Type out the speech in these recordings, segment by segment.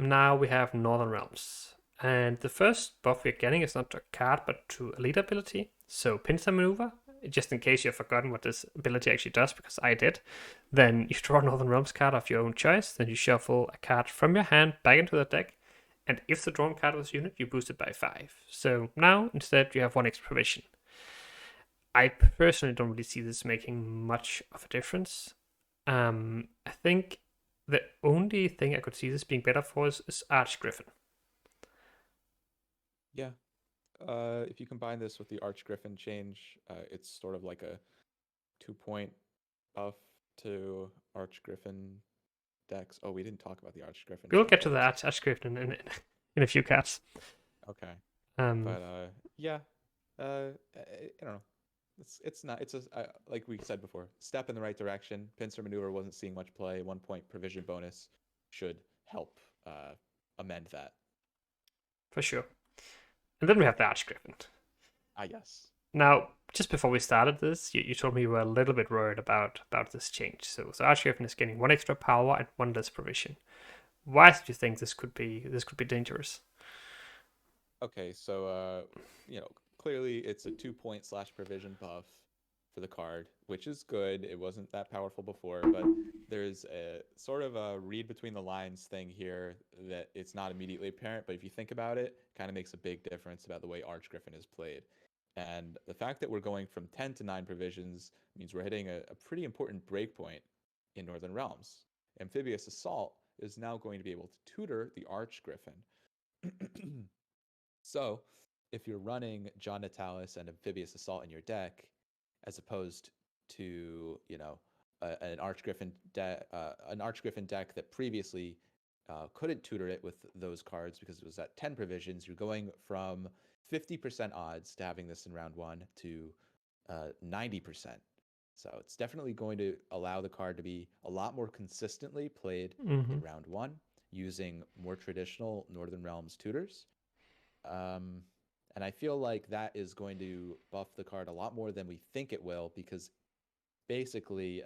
now we have Northern Realms. And the first buff we're getting is not to a card, but to a leader ability. So Pincer Maneuver, just in case you've forgotten what this ability actually does, because I did. Then you draw a Northern Realms card of your own choice. Then you shuffle a card from your hand back into the deck. And if the drawn card was unit, you boost it by 5. So now, instead, you have 1 extra provision. I personally don't really see this making much of a difference. I think the only thing I could see this being better for is Archgriffin. Yeah. If you combine this with the Archgriffin change, it's sort of like a 2-point buff to Archgriffin decks. Oh, we didn't talk about the Archgriffin We'll change get to yet. the Archgriffin in a few cards. Okay. Um, But yeah, I don't know. It's not. It's a like we said before, step in the right direction. Pincer Maneuver wasn't seeing much play. 1-point provision bonus should help amend that. for sure. And then we have the Archgriffin. I guess. Now, just before we started this, you told me you were a little bit worried about this change. So Archgriffin is getting 1 extra power and 1 less provision. Why do you think this could be dangerous? Okay, so clearly it's a 2-point / provision buff for the card, which is good. It wasn't that powerful before, but there's a sort of a read between the lines thing here that it's not immediately apparent, but if you think about it, kind of makes a big difference about the way Archgriffin is played. And the fact that we're going from 10 to 9 provisions means we're hitting a pretty important breakpoint in Northern Realms. Amphibious Assault is now going to be able to tutor the Archgriffin. So, if you're running John Natalis and Amphibious Assault in your deck, as opposed to an Archgriffin deck that previously couldn't tutor it with those cards because it was at 10 provisions, you're going from 50% odds to having this in round 1 to 90%. So it's definitely going to allow the card to be a lot more consistently played in round 1 using more traditional Northern Realms tutors. And I feel like that is going to buff the card a lot more than we think it will, because basically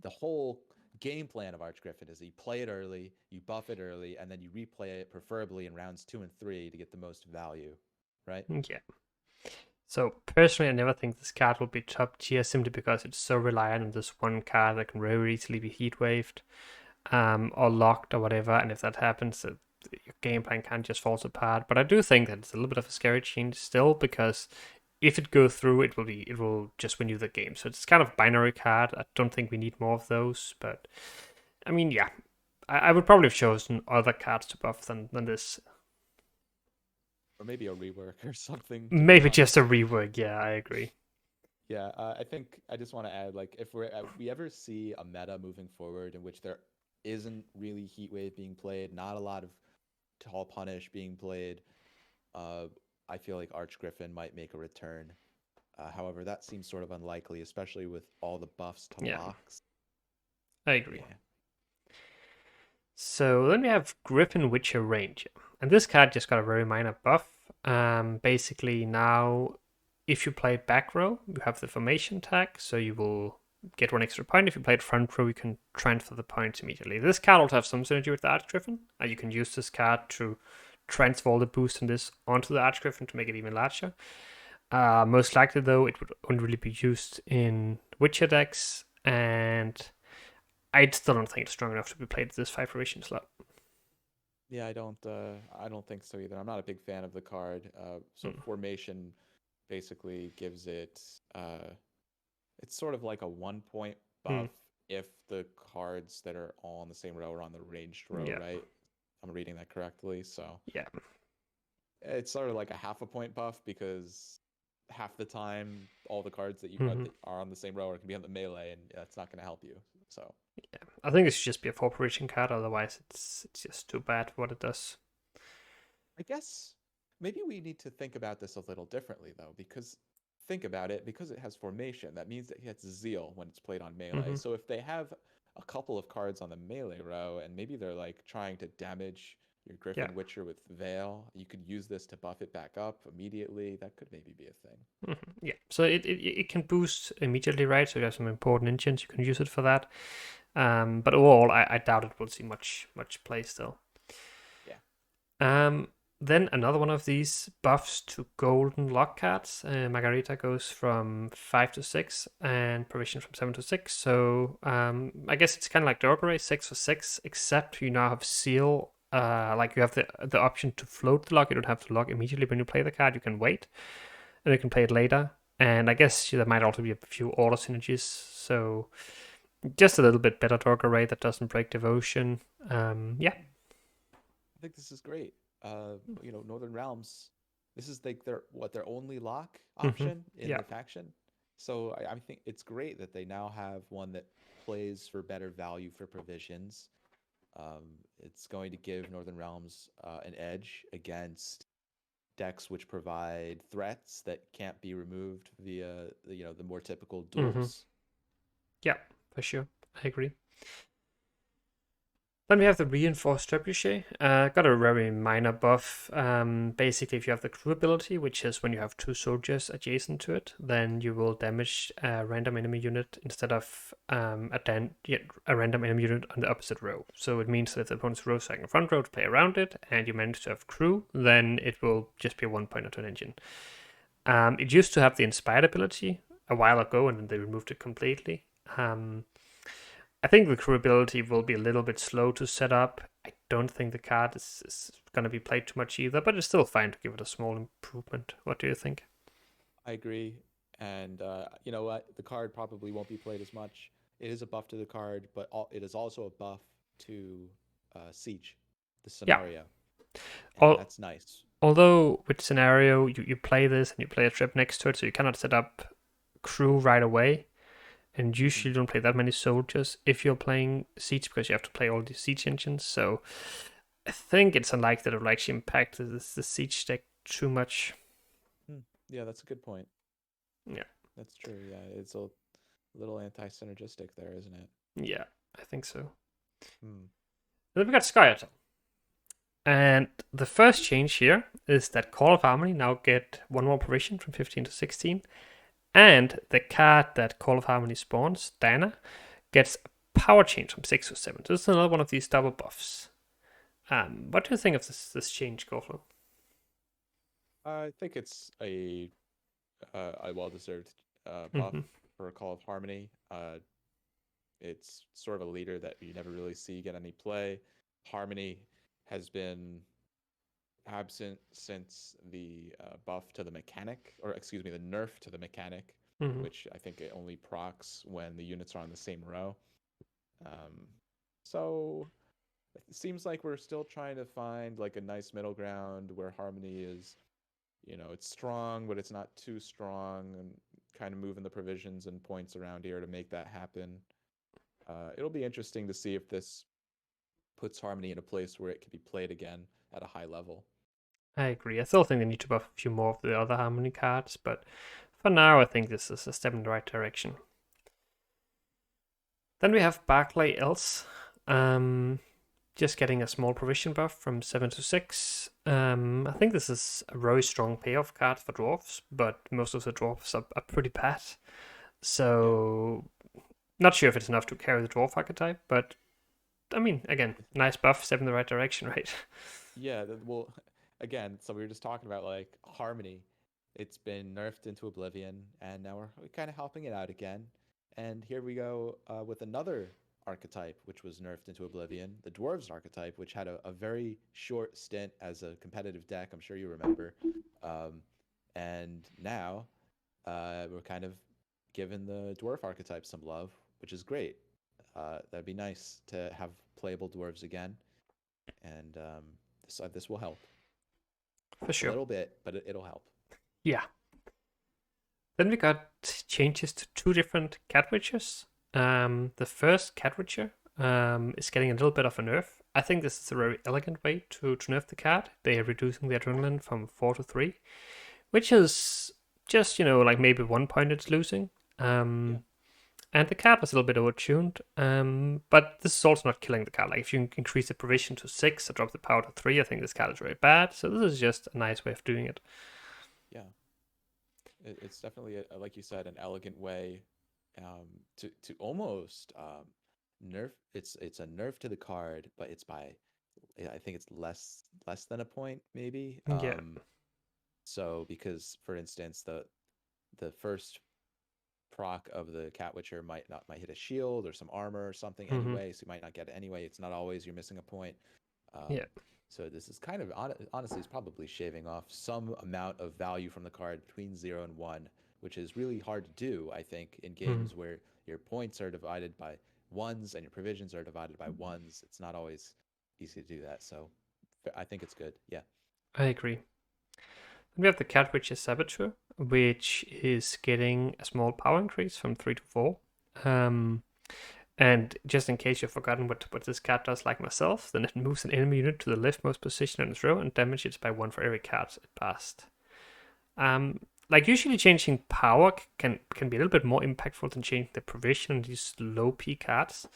the whole game plan of Archgriffin is that you play it early, you buff it early, and then you replay it preferably in rounds 2 and 3 to get the most value, right? Yeah. So personally, I never think this card will be top tier simply because it's so reliant on this one card that can very easily be heat waved, or locked or whatever. And if that happens, your game plan kind of just falls apart. But I do think that it's a little bit of a scary change still, because if it goes through, it will just win you the game. So it's kind of binary card. I don't think we need more of those. But I mean, yeah, I would probably have chosen other cards to buff than this. Or maybe a rework or something, to be Maybe honest. just a rework. Yeah, I agree. Yeah, I think I just want to add, like, if we ever see a meta moving forward in which there isn't really Heat Wave being played, not a lot of Tall Punish being played, I feel like Archgriffin might make a return. However, that seems sort of unlikely, especially with all the buffs to Yeah, locks. I agree. Yeah. So then we have Griffin Witcher Ranger. And this card just got a very minor buff. Basically now, if you play back row, you have the formation tag, so you will get 1 extra point. If you play it front row, you can transfer the points immediately. This card also has some synergy with the Archgriffin. You can use this card to transfer all the boost in this onto the Archgriffin to make it even larger. Most likely, though, it would only really be used in Witcher decks, and I still don't think it's strong enough to be played at this 5 provision slot. Yeah, I don't think so either. I'm not a big fan of the card. So formation basically gives it it's sort of like a 1-point buff if the cards that are all on the same row are on the ranged row, right? I'm reading that correctly. So yeah, it's sort of like a half a point buff, because half the time all the cards that you that are on the same row are going to be on the melee, and that's not going to help you. So yeah, I think this should just be a 4 provision card. Otherwise, it's just too bad for what it does. I guess maybe we need to think about this a little differently, though, because think about it, because it has formation, that means that it gets zeal when it's played on melee. So if they have a couple of cards on the melee row, and maybe they're like trying to damage your Griffin Witcher with Veil, you could use this to buff it back up immediately. That could maybe be a thing. Yeah, so it can boost immediately, right? So you have some important engines, you can use it for that. But overall, I doubt it will see much play still. Then another one of these buffs to golden lock cards. Margarita goes from 5 to 6 and provision from 7 to 6. So I guess it's kind of like Dorgeray, 6 for 6, except you now have seal. Like you have the option to float the lock. You don't have to lock immediately when you play the card. You can wait and you can play it later. And I guess there might also be a few order synergies. So just a little bit better Dorgeray that doesn't break devotion. Yeah. I think this is great. Northern Realms, this is like their only lock Mm-hmm. option in Yeah. the faction. So I think it's great that they now have one that plays for better value for provisions. It's going to give Northern Realms an edge against decks which provide threats that can't be removed via the more typical Mm-hmm. duels. Yeah, for sure. I agree. Then we have the Reinforced Trebuchet. Got a very minor buff. Basically, if you have the crew ability, which is when you have two soldiers adjacent to it, then you will damage a random enemy unit instead of a random enemy unit on the opposite row. So it means that if the opponent's row is like in front row to play around it, and you manage to have crew, then it will just be a 1 pointer to an engine. It used to have the Inspired ability a while ago, and then they removed it completely. I think the crew ability will be a little bit slow to set up. I don't think the card is going to be played too much either, but it's still fine to give it a small improvement. What do you think? I agree. And you know what? The card probably won't be played as much. It is a buff to the card, but it is also a buff to Siege, the Yeah. scenario. And Al- that's nice. Although with scenario, you play this and you play a trip next to it, so you cannot set up crew right away. And Hmm. usually you don't play that many soldiers if you're playing Siege because you have to play all the Siege engines. So I think it's unlikely that it will actually impact the Siege deck too much. Hmm. Yeah, that's a good point. Yeah. That's true. Yeah, it's a little anti-synergistic there, isn't it? Yeah, I think so. Hmm. Then we got Skyatel. And the first change here is that Call of Harmony now get one more provision from 15 to 16. And the card that Call of Harmony spawns, Dana, gets a power change from 6 to 7. So this is another one of these double buffs. What do you think of this change, Gorflo? I think it's a well-deserved buff Mm-hmm. for Call of Harmony. It's sort of a leader that you never really see get any play. Harmony has been absent since the buff to the mechanic, or excuse me, the nerf to the mechanic, Mm-hmm. which I think it only procs when the units are on the same row. Um, so it seems like we're still trying to find like a nice middle ground where Harmony is, it's strong, but it's not too strong, and kind of moving the provisions and points around here to make that happen. It'll be interesting to see if this puts Harmony in a place where it can be played again at a high level. I agree. I still think they need to buff a few more of the other Harmony cards, but for now, I think this is a step in the right direction. Then we have Barclay Else. Just getting a small provision buff from 7 to 6. I think this is a very strong payoff card for dwarves, but most of the dwarves are pretty bad. Yeah. So, not sure if it's enough to carry the dwarf archetype, but I mean, again, nice buff, step in the right direction, right? Yeah, well, again, so we were just talking about like Harmony. It's been nerfed into oblivion, and now we're kind of helping it out again. And here we go with another archetype, which was nerfed into oblivion, the Dwarves archetype, which had a very short stint as a competitive deck. I'm sure you remember. Um, and now we're kind of giving the Dwarf archetype some love, which is great. That'd be nice to have playable dwarves again, and this will help For a sure. little bit, but it'll help. Yeah. Then we got changes to two different cat witches. The first cat witcher is getting a little bit of a nerf. I think this is a very elegant way to nerf the cat. They are reducing the adrenaline from 4 to 3, which is just, like maybe 1 point it's losing. Yeah, And the cat was a little bit overtuned, but this is also not killing the cat. Like if you increase the provision to 6 or drop the power to 3, I think this cat is very bad. So this is just a nice way of doing it. yeah. It's definitely like you said, an elegant way to almost nerf. It's a nerf to the card, but it's by I think it's less than a point maybe. Yeah. So because for instance the first proc of the Cat Witcher might hit a shield or some armor or something Hmm. anyway, so you might not get it anyway. It's not always you're missing a point. Yeah. So this is kind of honestly is probably shaving off some amount of value from the card between 0 and 1, which is really hard to do, I think, in Hmm. games where your points are divided by ones and your provisions are divided by ones. It's not always easy to do that. So I think it's good. Yeah. I agree. Then we have the Cat Witcher Saboteur, which is getting a small power increase from 3 to 4. Um, and just in case you've forgotten what this card does, like myself, then it moves an enemy unit to the leftmost position on its row and damages by 1 for every card it passed. Like usually changing power can be a little bit more impactful than changing the provision on these low P cards.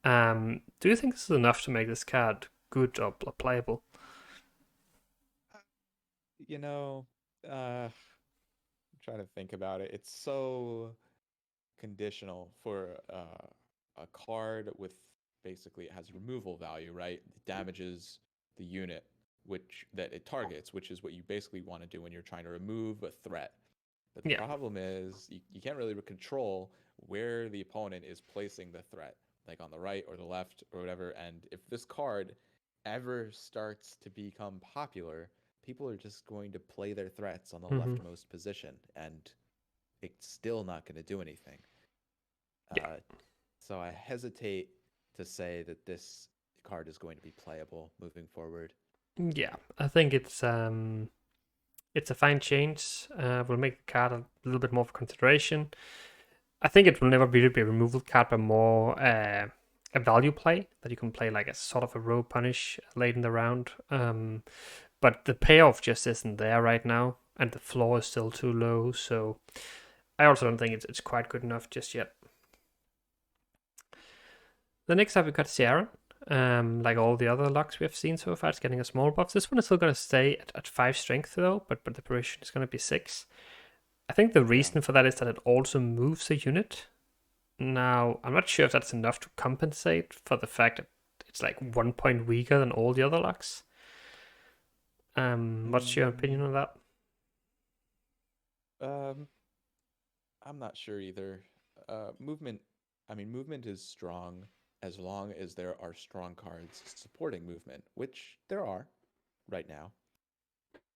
Do you think this is enough to make this card good or playable? You know, I'm trying to think about it. It's so conditional for a card with basically it has removal value, right? It damages the unit which that it targets, which is what you basically want to do when you're trying to remove a threat. But the Yeah. problem is you can't really control where the opponent is placing the threat, like on the right or the left or whatever. And if this card ever starts to become popular, people are just going to play their threats on the Mm-hmm. leftmost position, and it's still not going to do anything. Yeah. Uh, so I hesitate to say that this card is going to be playable moving forward. Yeah. I think it's a fine change. Will make the card a little bit more of a consideration. I think it will never really be a removal card, but more a value play that you can play like a sort of a row punish late in the round. But the payoff just isn't there right now, and the floor is still too low. So I also don't think it's quite good enough just yet. The next up we got Sierra. Like all the other locks we have seen so far, it's getting a small buff. This one is still going to stay at 5 strength though, but the duration is going to be 6. I think the Yeah. reason for that is that it also moves a unit. Now, I'm not sure if that's enough to compensate for the fact that it's like 1 point weaker than all the other locks. What's your opinion Mm, on that? um, I'm not sure either. Movement, I mean, movement is strong as long as there are strong cards supporting movement, which there are right now.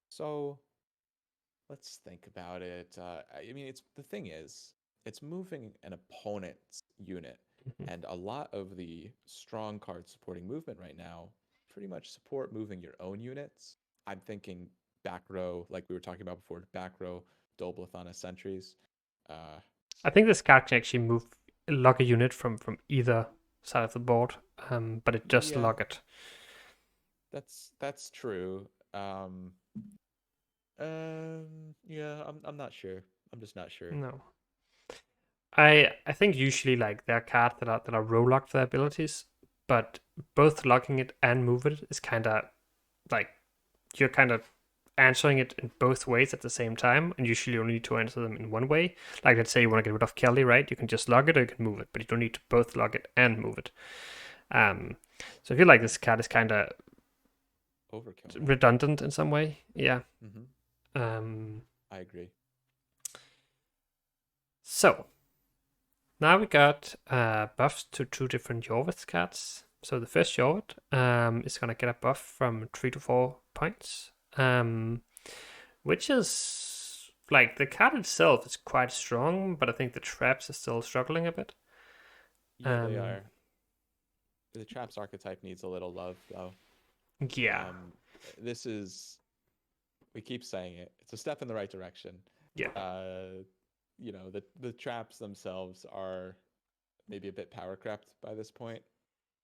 So let's think about it. I mean, it's the thing is, it's moving an opponent's unit, Mhm. and a lot of the strong cards supporting movement right now pretty much support moving your own units. I'm thinking back row, like we were talking about before, back row, Doblathana sentries. Uh, I think this card can actually move lock a unit from either side of the board, but it does yeah, lock it. that's true. Yeah, I'm not sure. I'm just not sure. No, I think usually like there are cards that are row locked for their abilities, but both locking it and move it is kind of like you're kind of answering it in both ways at the same time, and usually you only need to answer them in one way. Like let's say you want to get rid of Kelly, right? You can just log it or you can move it, but you don't need to both log it and move it. Um, so I feel like this card is kind of Overkill, maybe. redundant in some way. Yeah. Mm-hmm. Um, I agree. so now we got buffs to 2 different Jorveth cards. So the first Jorveth is gonna get a buff from 3 to 4 points. Which is like the card itself is quite strong, but I think the traps are still struggling a bit. Yeah, they Um, are. The traps archetype needs a little love, though. yeah, Um, this is, we keep saying it. It's a step in the right direction. yeah, Uh, the traps themselves are maybe a bit power crept by this point.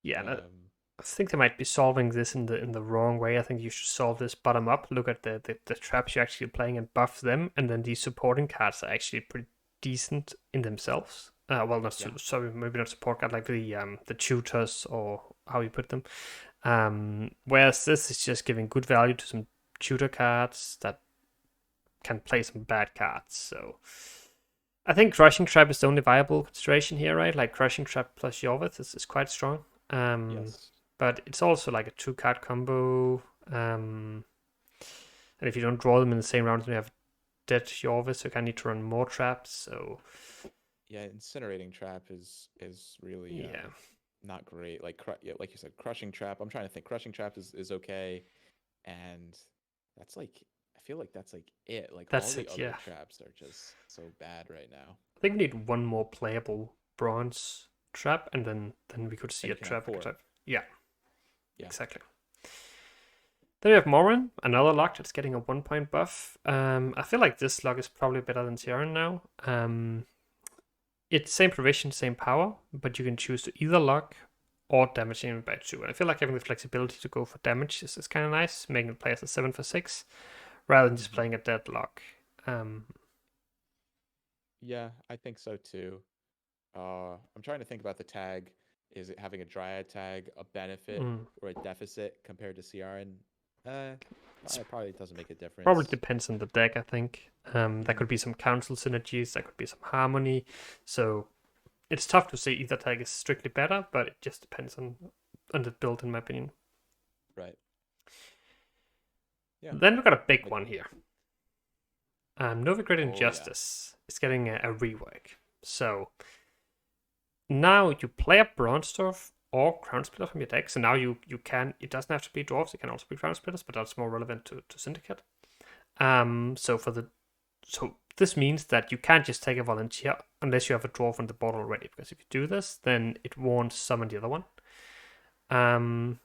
yeah. And Um, I think they might be solving this in the wrong way. I think you should solve this bottom up. Look at the traps you're actually playing and buff them, and then these supporting cards are actually pretty decent in themselves. Well, not yeah, sorry, maybe not support card like the tutors or how you put them. Whereas this is just giving good value to some tutor cards that can play some bad cards. So I think Crushing Trap is the only viable consideration here, right? Like Crushing Trap plus Jorveth is quite strong. yes. but it's also like a 2 card combo. And if you don't draw them in the same round, then you have dead Jorvis, so you kind of need to run more traps. So Yeah, incinerating trap is really yeah, not great. Like yeah, like you said, crushing trap. I'm trying to think. Crushing trap is okay, and that's like I feel like that's like it. Like all that's the it. other Yeah, traps are just so bad right now. I think we need one more playable bronze trap, and then we could see Then a you can have trap four. archetype. Yeah, Yeah. exactly. Then we have Morin, another lock that's getting a 1 point buff. I feel like this lock is probably better than Tiaran now. It's same provision, same power, but you can choose to either lock or damage him by 2. And I feel like having the flexibility to go for damage is kind of nice, making it play as a 7 for 6, rather than just Hmm. playing a dead lock. Um, Yeah, I think so too. I'm trying to think about the tag. Is it having a Dryad tag a benefit mm, or a deficit compared to CRN? Uh, it's it probably doesn't make a probably difference. depends on the deck, I think. There Hmm. could be some council synergies, there could be some harmony. So it's tough to say either tag is strictly better, but it just depends on the build, in my opinion. Right. Yeah. Then we've got a big I, one here. Novigrad oh yeah. Injustice is getting a rework. So now you play a Bronze Dwarf or Crown Splitter from your deck. So now you can, it doesn't have to be dwarves, it can also be Crown Splitters, but that's more relevant to Syndicate. So this means that you can't just take a volunteer unless you have a dwarf on the board already, because if you do this, then it won't summon the other one. Um,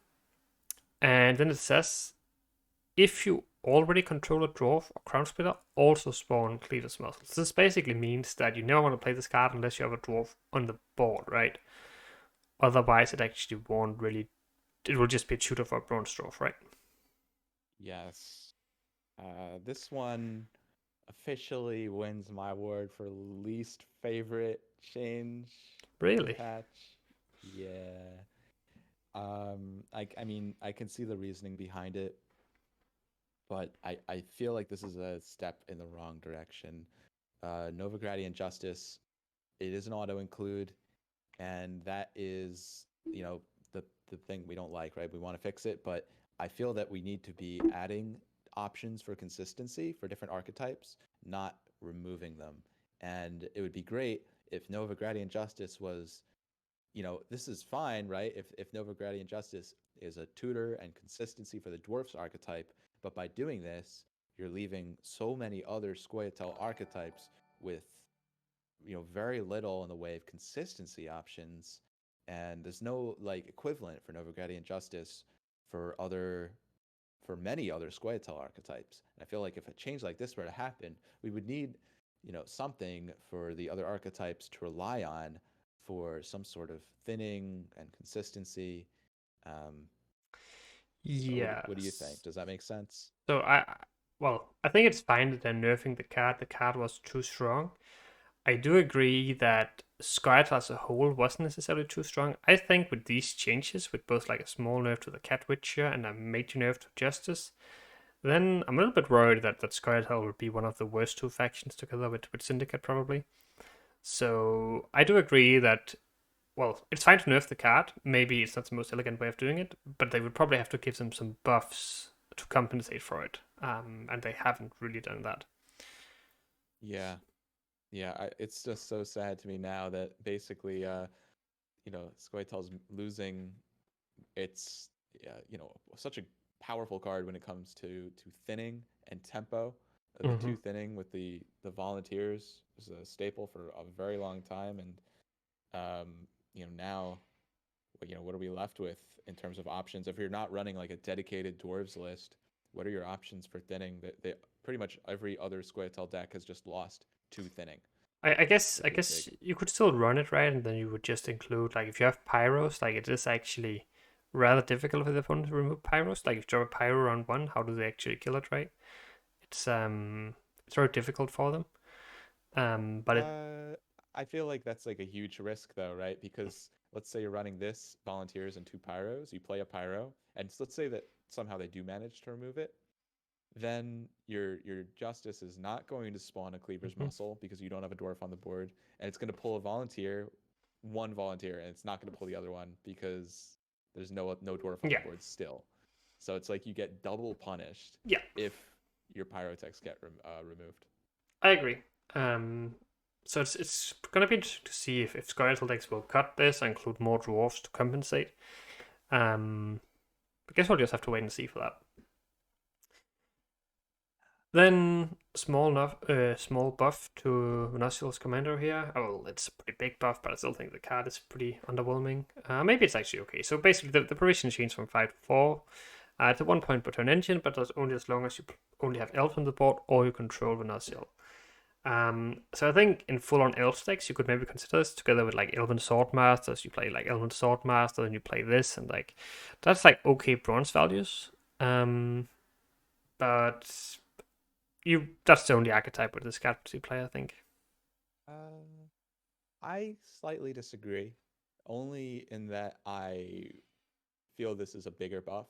and then it says if you already control a dwarf or crown splitter, also spawn Cleaver's muscles. This basically means that you never want to play this card unless you have a dwarf on the board, right? Otherwise, it actually won't really. It will just be a tutor for a bronze dwarf, right? Yes. This one officially wins my award for least favorite change in the Really? patch. Yeah. I mean, I can see the reasoning behind it, but I feel like this is a step in the wrong direction. Novigradian Justice, it is an auto include, and that is, the thing we don't like, right? We want to fix it, but I feel that we need to be adding options for consistency for different archetypes, not removing them. And it would be great if Novigradian Justice was, this is fine, right? If Novigradian Justice is a tutor and consistency for the dwarfs archetype, but by doing this, you're leaving so many other Scoia'tael archetypes with, very little in the way of consistency options, and there's no like equivalent for Novigradian Justice for other for many other Scoia'tael archetypes. And I feel like if a change like this were to happen, we would need, something for the other archetypes to rely on for some sort of thinning and consistency. Um, so what do you think? Yes. Does that make sense? So I think it's fine that they're nerfing the card. The card was too strong. I do agree that Skylar as a whole wasn't necessarily too strong. I think with these changes, with both like a small nerf to the Cat Witcher and a major nerf to Justice, then I'm a little bit worried that Skylar will be one of the worst two factions together with Syndicate probably. So I do agree that, well, it's fine to nerf the card. Maybe it's not the most elegant way of doing it, but they would probably have to give them some buffs to compensate for it. And they haven't really done that. Yeah, yeah. It's just so sad to me now that basically, Scoia'tael's losing it's such a powerful card when it comes to thinning and tempo. The Mm-hmm. two thinning with the volunteers was a staple for a very long time, and now what are we left with in terms of options? If you're not running like a dedicated dwarves list, what are your options for thinning? That they pretty much every other Scoia'tael deck has just lost two thinning, I guess I which is guess big. you could still run it right, and then you would just include like if you have pyros, like it is actually rather difficult for the opponent to remove pyros. Like if you drop a pyro on one, how do they actually kill it right? It's it's very difficult for them. But it Uh, I feel like that's like a huge risk though, right? Because let's say you're running this volunteers and two pyros, you play a pyro, and let's say that somehow they do manage to remove it, then your justice is not going to spawn a cleaver's Mhm. muscle because you don't have a dwarf on the board, and it's going to pull a volunteer, one volunteer, and it's not going to pull the other one because There's no dwarf on the Yeah. board still. So it's like you get double punished Yeah, if your pyrotechs get removed. I agree. So it's gonna be interesting to see if Scoia'tael decks will cut this and include more dwarfs to compensate. I guess we'll just have to wait and see for that. Then small buff to Venusial's Commander here. Oh, well, it's a pretty big buff, but I still think the card is pretty underwhelming. Maybe it's actually okay. So basically, the provision changes from 5 to 4. It's a 1 point per turn engine, but that's only as long as you only have elf on the board or you control Venusial. So I think in full-on elf decks, you could maybe consider this together with like Elven Swordmasters. You play like Elven Swordmaster, then you play this, and like that's like okay bronze values. But that's the only archetype with this card to play, I think. I slightly disagree, only in that I feel this is a bigger buff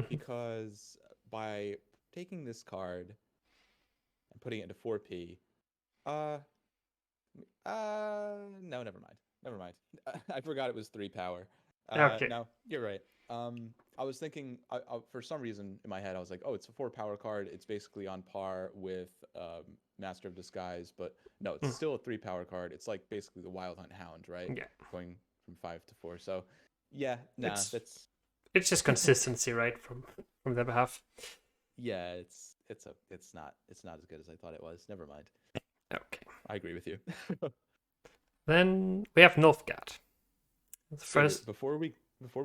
because by taking this card and putting it into 4P, no, never mind. Never mind. I forgot it was 3 power. Okay. No, you're right. I was thinking, for some reason in my head, I was like, oh, it's a 4 power card. It's basically on par with Master of Disguise, but no, it's still a 3 power card. It's like basically the Wild Hunt Hound, right? Yeah. Going from 5 to 4. So, yeah, it's just consistency, right, from their behalf. Yeah, it's not as good as I thought it was. Never mind. Okay. I agree with you. Then we have Nilfgaard. First, before we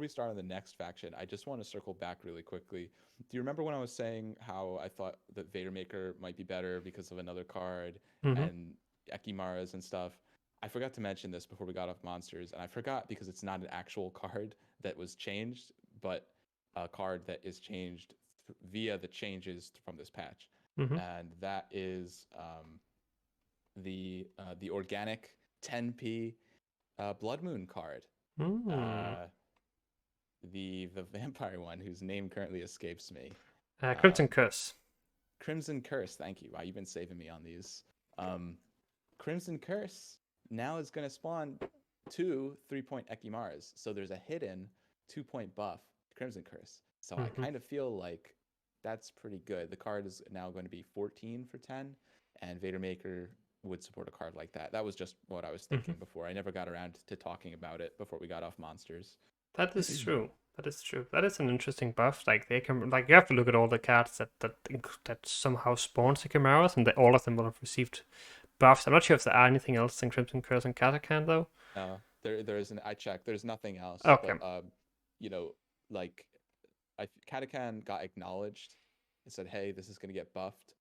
start on the next faction, I just want to circle back really quickly. Do you remember when I was saying how I thought that Vadermaker might be better because of another card and Ekimaras and stuff? I forgot to mention this before we got off monsters, and I forgot because it's not an actual card that was changed, but a card that is changed via the changes from this patch, and that is the organic 10p Blood Moon card. The vampire one whose name currently escapes me. Crimson Curse. Crimson Curse, thank you. Wow, you've been saving me on these. Crimson Curse now is going to spawn 2 3-point Ekimaras. So there's a hidden 2-point buff to Crimson Curse. So I kind of feel like that's pretty good. The card is now going to be 14 for 10, and Vadermaker would support a card like that. That was just what I was thinking before. I never got around to talking about it before we got off monsters. That is true. That is true. That is an interesting buff. Like they can, like you have to look at all the cards that somehow spawn Chimeras, and all of them will have received buffs. I'm not sure if there are anything else than Crimson Curse and Katakan though. No, there isn't. I checked. There's nothing else. Okay. But, like Katakan got acknowledged. It said, "Hey, this is gonna get buffed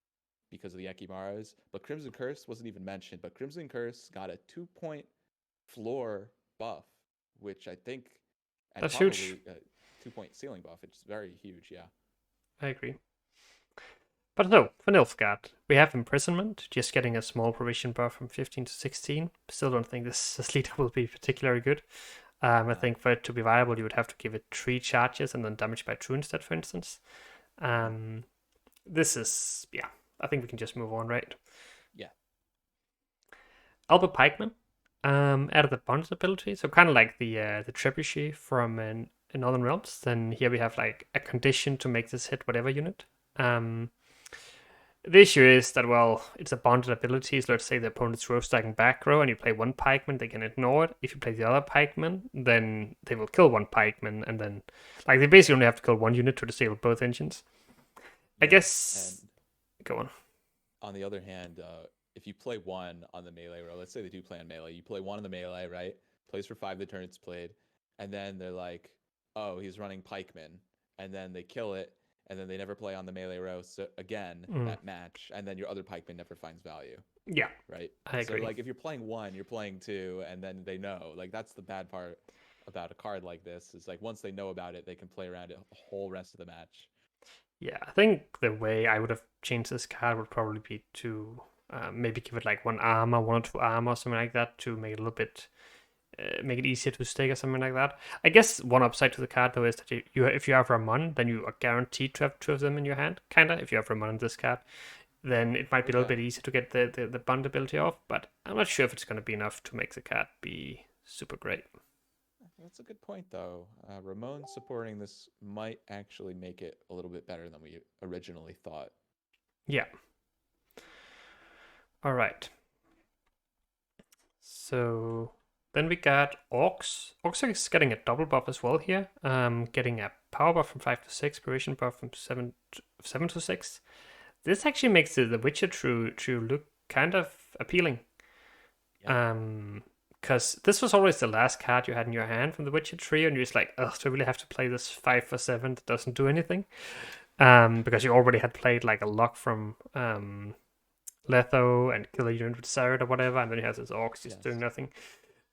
because of the Ekimaras." But Crimson Curse wasn't even mentioned. But Crimson Curse got a 2-point floor buff, which I think. And that's probably huge. A 2-point ceiling buff. It's very huge, yeah. I agree. But no, for Nilfgaard, we have Imprisonment, just getting a small provision buff from 15 to 16. Still don't think this leader will be particularly good. I think for it to be viable, you would have to give it 3 charges and then damage by 2 instead, for instance. This is, yeah, I think we can just move on, right? Yeah. Albert Pikeman. Added the bonded ability, so kind of like the trebuchet from in Northern Realms. Then here we have like a condition to make this hit whatever unit. The issue is that, well, it's a bonded ability, so let's say the opponent's row stacking back row and you play 1 pikeman, they can ignore it. If you play the other pikeman, then they will kill 1 pikeman, and then like they basically only have to kill 1 unit to disable both engines. I guess go on. On the other hand, if you play 1 on the melee row, let's say they do play on melee, you play 1 on the melee, right? Plays for 5 the turn it's played, and then they're like, oh, he's running pikeman, and then they kill it, and then they never play on the melee row again that match, and then your other pikeman never finds value. Yeah. Right? I agree. So like if you're playing 1, you're playing 2, and then they know. Like that's the bad part about a card like this, is like once they know about it, they can play around it the whole rest of the match. Yeah, I think the way I would have changed this card would probably be to maybe give it like 1 armor, 1 or 2 armor, something like that, to make it a little bit, make it easier to stake or something like that. I guess one upside to the card though is that if you have Ramon, then you are guaranteed to have 2 of them in your hand. Kinda, if you have Ramon in this card, then it might be a little bit easier to get the bond ability off. But I'm not sure if it's going to be enough to make the card be super great. I That's a good point, though. Ramon supporting this might actually make it a little bit better than we originally thought. Yeah. All right. So then we got Orcs. Orcs is getting a double buff as well here. Getting a power buff from 5 to 6, prevention buff from 7 to 6. This actually makes the Witcher true look kind of appealing. Yeah. Because this was always the last card you had in your hand from the Witcher trio, and you're just like, oh, do I really have to play this 5 for 7 that doesn't do anything? Because you already had played like a lock from Letho and kill a unit with Sarah or whatever, and then you have this Orcs just doing Yes. nothing.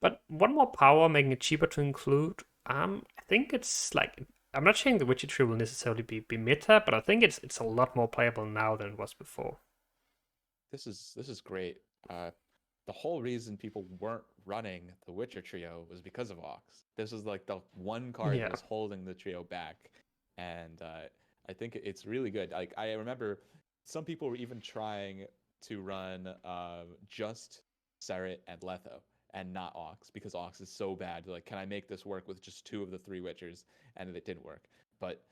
But one more power, making it cheaper to include. I think it's like, I'm not saying the Witcher tree will necessarily be meta, but I think it's a lot more playable now than it was before. This is great. The whole reason people weren't running the Witcher trio was because of Ox. This was like the one card Yeah, that was holding the trio back, and I think it's really good. Like I remember, some people were even trying to run just Seret and Letho and not Ox because Ox is so bad. They're like, can I make this work with just two of the three Witchers? And it didn't work. But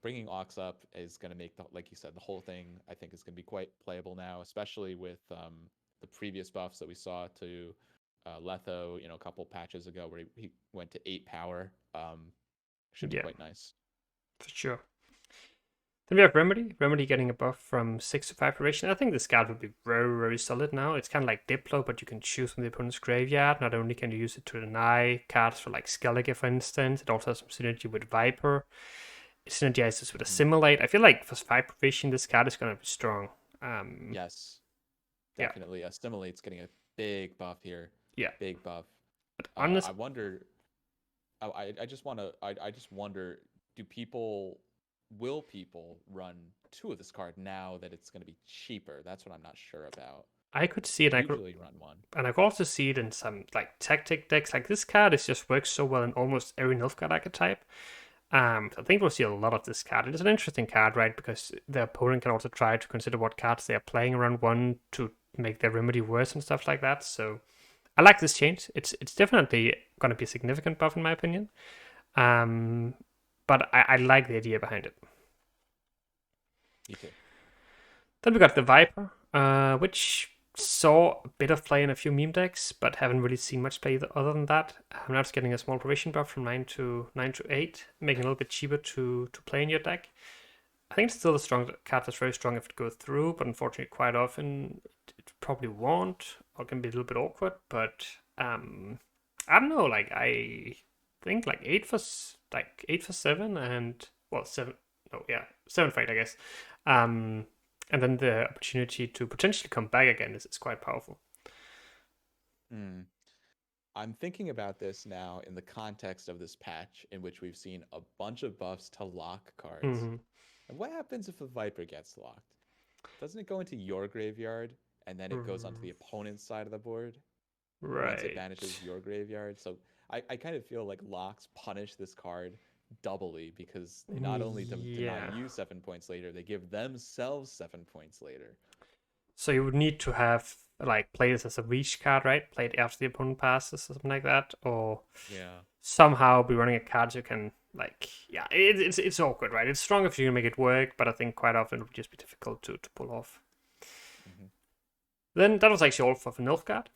bringing Ox up is going to make like you said, the whole thing I think is going to be quite playable now, especially with the previous buffs that we saw to Letho, a couple patches ago where he went to 8 power. Should be yeah, quite nice. for sure. Then we have Remedy. Remedy getting a buff from 6 to 5 duration. I think this card would be very, very solid now. It's kind of like Diplo, but you can choose from the opponent's graveyard. Not only can you use it to deny cards for like Skellige, for instance, it also has some synergy with Viper. It synergizes with Mhm. Assimilate. I feel like for 5 provision, this card is going to be strong. Yes, Yeah, definitely. Assimilate's getting a big buff here. yeah. Big buff. But I honest, wonder. I just want to. I just wonder. Do people? Will people run two of this card now that it's going to be cheaper? That's what I'm not sure about. I could see it. I usually run one. And I could also see it in some like tactic decks. Like this card is just works so well in almost every Nilfgaard archetype. I think we'll see a lot of this card. It's an interesting card, right? Because the opponent can also try to consider what cards they are playing around one to make their remedy worse and stuff like that. So I like this change. It's definitely going to be a significant buff in my opinion. Um, but I like the idea behind it. Me too. Then we got the Viper, which saw a bit of play in a few meme decks, but haven't really seen much play other than that. I'm now just getting a small provision buff from 9 to 8, making it a little bit cheaper to play in your deck. I think it's still a strong card that's very strong if it goes through, but unfortunately, quite often it probably won't, or can be a little bit awkward. But I don't know. Like I think like 8 for 7 and well 7. No, yeah, 7 for 8, I guess. Um, and then the opportunity to potentially come back again is quite powerful. Hmm. I'm thinking about this now in the context of this patch in which we've seen a bunch of buffs to lock cards. Mm-hmm. And what happens if a Viper gets locked? Doesn't it go into your graveyard and then it goes onto the opponent's side of the board once it Right. banishes your graveyard? So I kind of feel like locks punish this card doubly because they not only deny Yeah. you 7 points later, they give themselves 7 points later. So you would need to have like play this as a reach card, right? Play it after the opponent passes or something like that, or Yeah. somehow be running a card you can like. Yeah, it's awkward, right? It's strong if you can make it work, but I think quite often it would just be difficult to pull off. Hmm. Then that was actually all for Nilfgaard.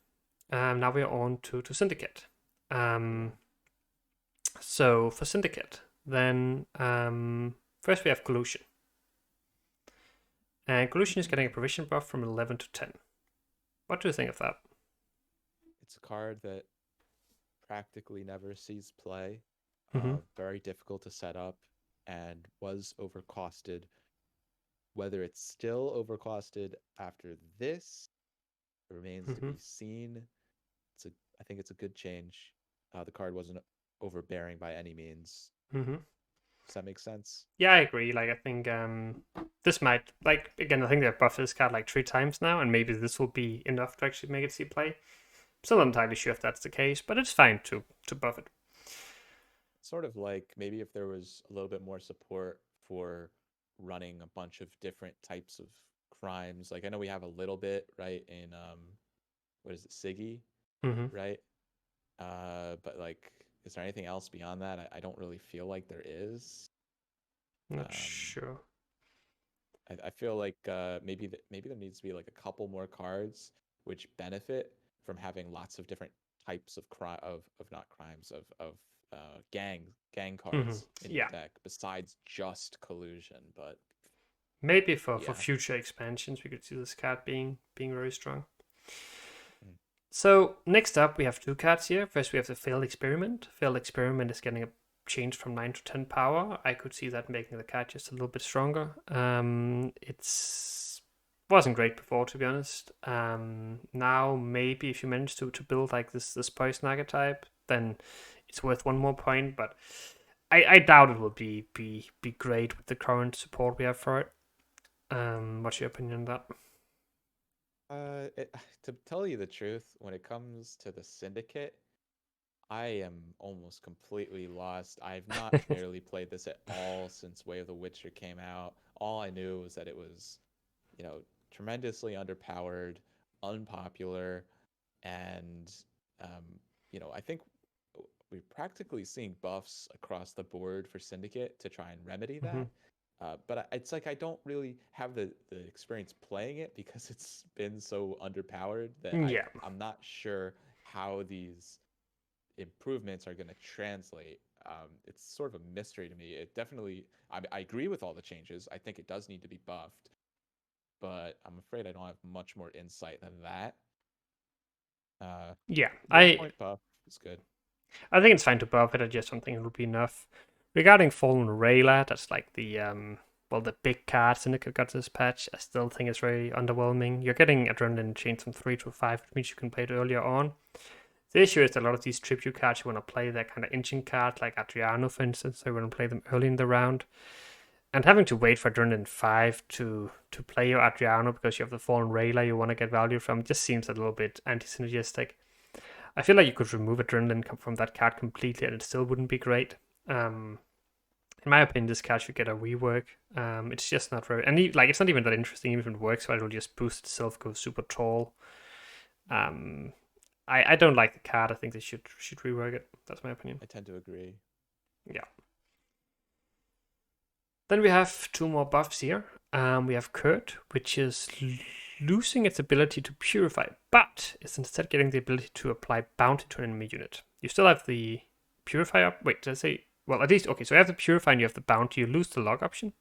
Now we're on to Syndicate. Cool. So for Syndicate, then first we have Collusion. And Collusion is getting a provision buff from 11 to 10. What do you think of that? It's a card that practically never sees play. Mm-hmm. Very difficult to set up and was overcosted. Whether it's still overcosted after this remains to Mm-hmm. be seen. I think it's a good change. The card wasn't overbearing by any means. Mm-hmm. Does that make sense? Yeah, I agree. Like, I think this might, like, again, I think they've buffed this card like 3 times now, and maybe this will be enough to actually make it see play. Still not entirely sure if that's the case, but it's fine to buff it. Sort of like maybe if there was a little bit more support for running a bunch of different types of crimes. Like I know we have a little bit, right, in what is it, Siggy, Mm-hmm. right? But like Is there anything else beyond that? I don't really feel like there is. Not Um, sure. I feel like maybe there needs to be like a couple more cards which benefit from having lots of different types of not crimes of gang cards in your Yeah, deck besides just collusion. But maybe for yeah. future expansions we could see this card being very strong. Mm. So next up we have two cards here. First we have the failed experiment. Failed experiment is getting a change from 9 to 10 power. I could see that making the card just a little bit stronger. It's wasn't great before, to be honest. Now maybe if you manage to build like this poison archetype, then it's worth one more point. But I doubt it will be great with the current support we have for it. What's your opinion on that? To tell you the truth, when it comes to the Syndicate, I am almost completely lost. I've not barely played this at all since Way of the Witcher came out. All I knew was that it was, you know, tremendously underpowered, unpopular, and um, I think we're practically seeing buffs across the board for Syndicate to try and remedy Hmm. that. But it's like I don't really have the experience playing it because it's been so underpowered that Yeah, I'm not sure how these improvements are going to translate. It's sort of a mystery to me. It definitely, I agree with all the changes. I think it does need to be buffed, but I'm afraid I don't have much more insight than that. Uh, yeah. one I point buff is good. I think it's fine to buff it. I just don't think it will be enough. Regarding Fallen Rayla, that's like the the big card Syndicate got this patch. I still think it's very underwhelming. You're getting Adrenaline change from 3 to 5, which means you can play it earlier on. The issue is that a lot of these tribute cards you want to play, they're kind of engine cards, like Adriano, for instance. So you want to play them early in the round. And having to wait for Adrenaline 5 to play your Adriano because you have the Fallen Rayla you want to get value from just seems a little bit anti synergistic. I feel like you could remove Adrenaline from that card completely and it still wouldn't be great. Um, in my opinion, this card should get a rework. It's just not very, and it's not even that interesting. Even if it works, right, it'll just boost itself, go super tall. Um, I don't like the card. I think they should rework it. That's my opinion. I tend to agree. Yeah. Then we have two more buffs here. We have Kurt, which is losing its ability to purify, but it's instead getting the ability to apply bounty to an enemy unit. You still have the purify up. Wait, did I say? Well, at least okay. So you have the purify and you have the bounty. You lose the log option.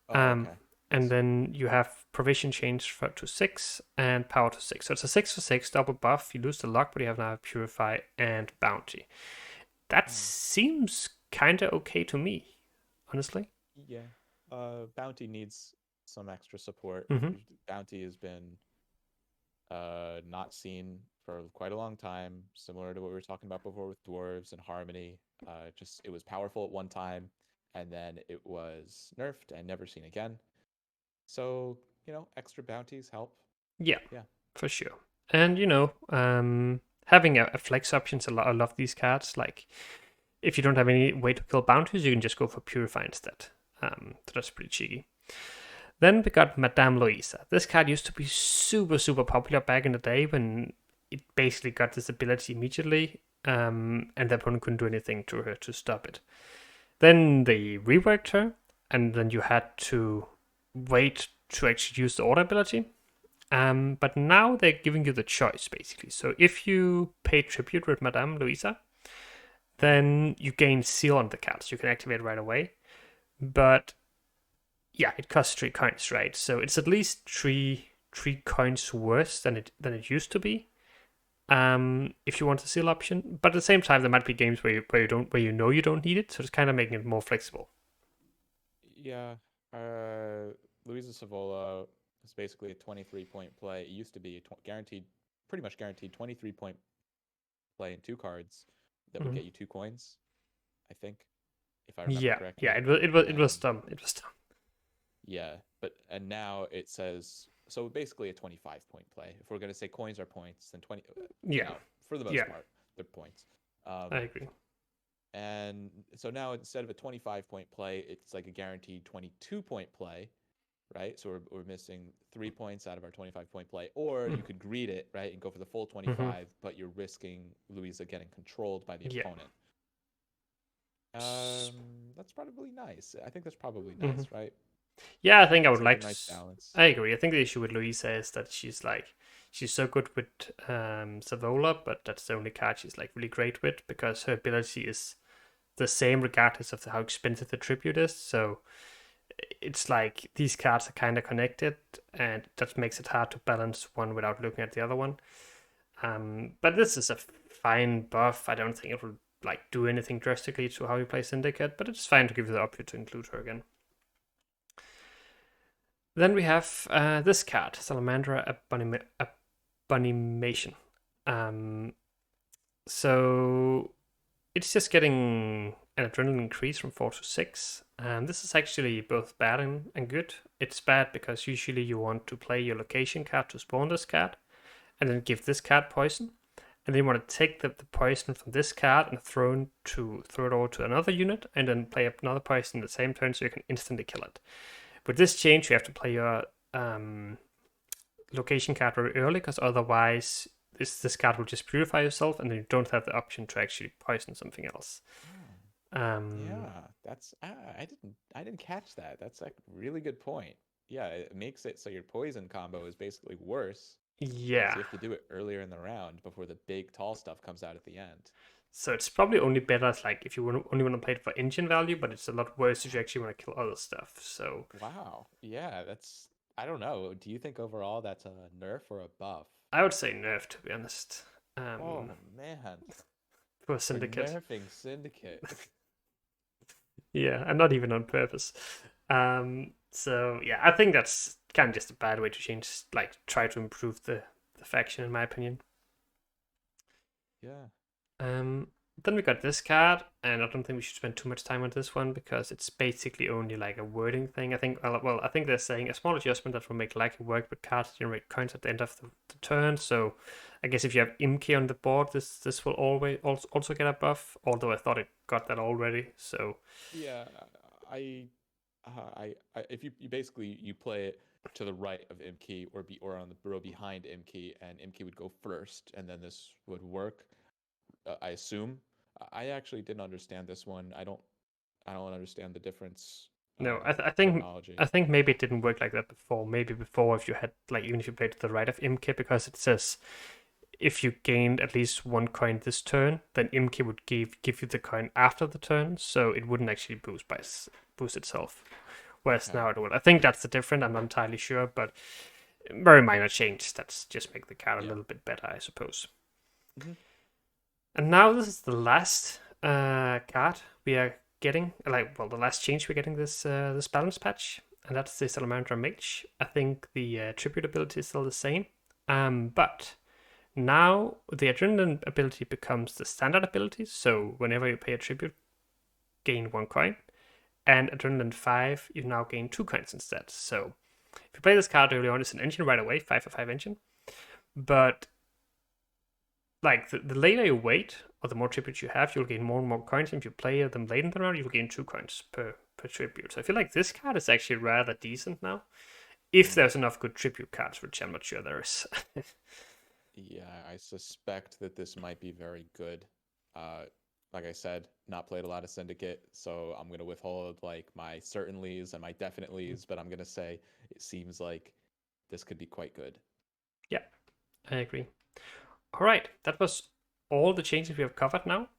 Oh, Um, okay. and Nice. then you have provision change to 6 and power to 6. So it's a 6 for 6 double buff. You lose the lock, but you have now purify and bounty. That Hmm. seems kind of okay to me, honestly. Yeah. Bounty needs some extra support. Mm-hmm. Bounty has been not seen for quite a long time, similar to what we were talking about before with dwarves and harmony. Just it was powerful at one time, and then it was nerfed and never seen again. So extra bounties help. Yeah, Yeah. for sure. And having a flex options a lot. I love these cards. Like if you don't have any way to kill bounties, you can just go for purify instead. So that's pretty cheeky. Then we got Madame Louisa. This card used to be super, super popular back in the day when it basically got this ability immediately, and the opponent couldn't do anything to her to stop it. Then they reworked her, and then you had to wait to actually use the order ability. But now they're giving you the choice, basically. So if you pay tribute with Madame Louisa, then you gain seal on the card, so you can activate it right away. But yeah, it costs 3 coins, right? So it's at least three coins worse than it used to be. If you want the seal option, but at the same time, there might be games where you know you don't need it, so it's kind of making it more flexible. Yeah. Luisa Savola is basically a 23-point play. It used to be a guaranteed, pretty much guaranteed 23-point play in 2 cards that would Mhm. get you 2 coins, I think, if I remember Yeah. correctly. It was And dumb. It was dumb. yeah, and now it says so basically a 25-point play. If we're going to say coins are points, then 20, Yeah, for the most yeah, part, they're points. I Um, agree. and so now instead of a 25-point play, it's like a guaranteed 22-point play, right? So we're missing 3 points out of our 25-point play, or you could greed it, right, and go for the full Mm-hmm. 25, but you're risking Louisa getting controlled by the Yeah, opponent. That's probably nice. I think that's probably Mm-hmm. nice, right? Yeah, I think I would It's like a like nice balance. I agree. I think the issue with Louisa is that she's so good with Savola, but that's the only card she's like really great with because her ability is the same regardless of how expensive the tribute is. So it's like these cards are kind of connected, and that makes it hard to balance one without looking at the other one. But this is a fine buff. I don't think it will like do anything drastically to how you play Syndicate, but it's fine to give you the option to include her again. Then we have this card, Salamandra Abomination. Um, so it's just getting an adrenaline increase from 4 to 6. This is actually both bad and good. It's bad because usually you want to play your location card to spawn this card and then give this card poison. And then you want to take the poison from this card and throw it over to another unit and then play another poison in the same turn so you can instantly kill it. With this change, you have to play your location card very early because otherwise this card will just purify yourself and then you don't have the option to actually poison something else. Oh, Um, yeah, that's I didn't catch that. That's a really good point. Yeah, it makes it so your poison combo is basically worse because yeah. you have to do it earlier in the round before the big tall stuff comes out at the end. So it's probably only better like if you only want to play it for engine value, but it's a lot worse if you actually want to kill other stuff. So Wow. Yeah, that's I don't know. Do you think overall that's a nerf or a buff? I would say nerf to be honest. Oh Um, man, for we're Syndicate. nerfing Syndicate. Yeah, and not even on purpose. So yeah, I think that's kind of just a bad way to change, like try to improve the faction, in my opinion. Yeah. Um, then we got this card, and I don't think we should spend too much time on this one because it's basically only like a wording thing. I think, well, I think they're saying a small adjustment that will make liking work with cards generate coins at the end of the turn. So, I guess if you have Imki on the board, this will always also get a buff. Although I thought it got that already. So, Yeah, I if you basically you play it to the right of Imki or on the row behind Imki and Imki would go first and then this would work. I assume. I actually didn't understand this one. I don't understand the difference no, terminology. I think maybe it didn't work like that before. Maybe before if you had like even if you played to the right of Imki because it says if you gained at least one coin this turn, then Imki would give you the coin after the turn, so it wouldn't actually boost itself. Whereas Okay. now it will. I think that's the difference. I'm not entirely sure, but very minor change. That's just make the card a Yeah. little bit better, I suppose. Hmm. And now this is the last card we are getting. Like, well, the last change we're getting this balance patch, and that's the Salamandra Mage. I think the tribute ability is still the same, but now the adrenaline ability becomes the standard ability. So whenever you pay a tribute, gain one coin, and adrenaline 5, you now gain 2 coins instead. So if you play this card early on, it's an engine right away, 5 for 5 engine. But like the later you wait, or the more tributes you have, you'll gain more and more coins. And if you play them late in the round, you'll gain 2 coins per tribute. So I feel like this card is actually rather decent now. If Mm. there's enough good tribute cards, which I'm not sure there is. Yeah, I suspect that this might be very good. Uh, like I said, not played a lot of Syndicate, so I'm gonna withhold like my certainlys and my definitelys, but I'm gonna say it seems like this could be quite good. Yeah, I agree. All right, that was all the changes we have covered now.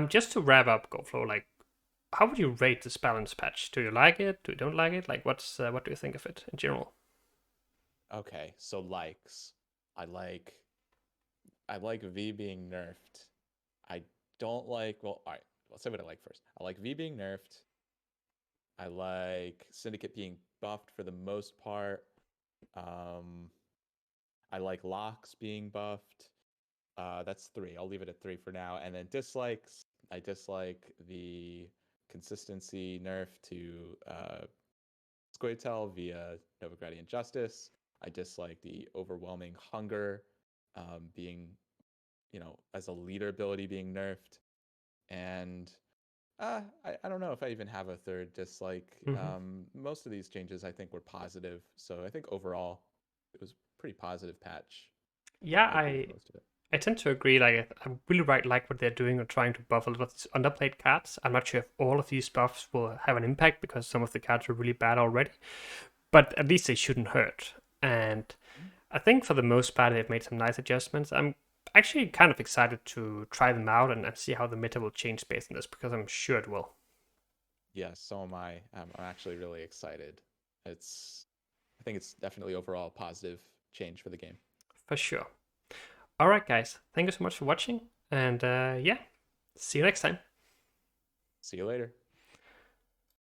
Just to wrap up, GoFlow, like, how would you rate this balance patch? Do you like it? Do you don't like it? Like, what do you think of it in general? Okay, so likes. I like I like V being nerfed. I don't like all right, let's say what I like first. I like V being nerfed. I like Syndicate being buffed for the most part. Um, I like locks being buffed. That's three. I'll leave it at three for now. And then dislikes. I dislike the consistency nerf to Squirtle via Novigradian Justice. I dislike the overwhelming hunger being, as a leader ability being nerfed. And I don't know if I even have a third dislike. Mm-hmm. Most of these changes I think were positive. So I think overall it was a pretty positive patch. Yeah, I agree with I most of it. I tend to agree. Like, I really like what they're doing or trying to buff a lot of these underplayed cards. I'm not sure if all of these buffs will have an impact because some of the cards are really bad already, but at least they shouldn't hurt. And I think for the most part, they've made some nice adjustments. I'm actually kind of excited to try them out and see how the meta will change based on this because I'm sure it will. Yeah, so am I. I'm actually really excited. I think it's definitely overall a positive change for the game. For sure. All right, guys. Thank you so much for watching. And yeah, see you next time. See you later.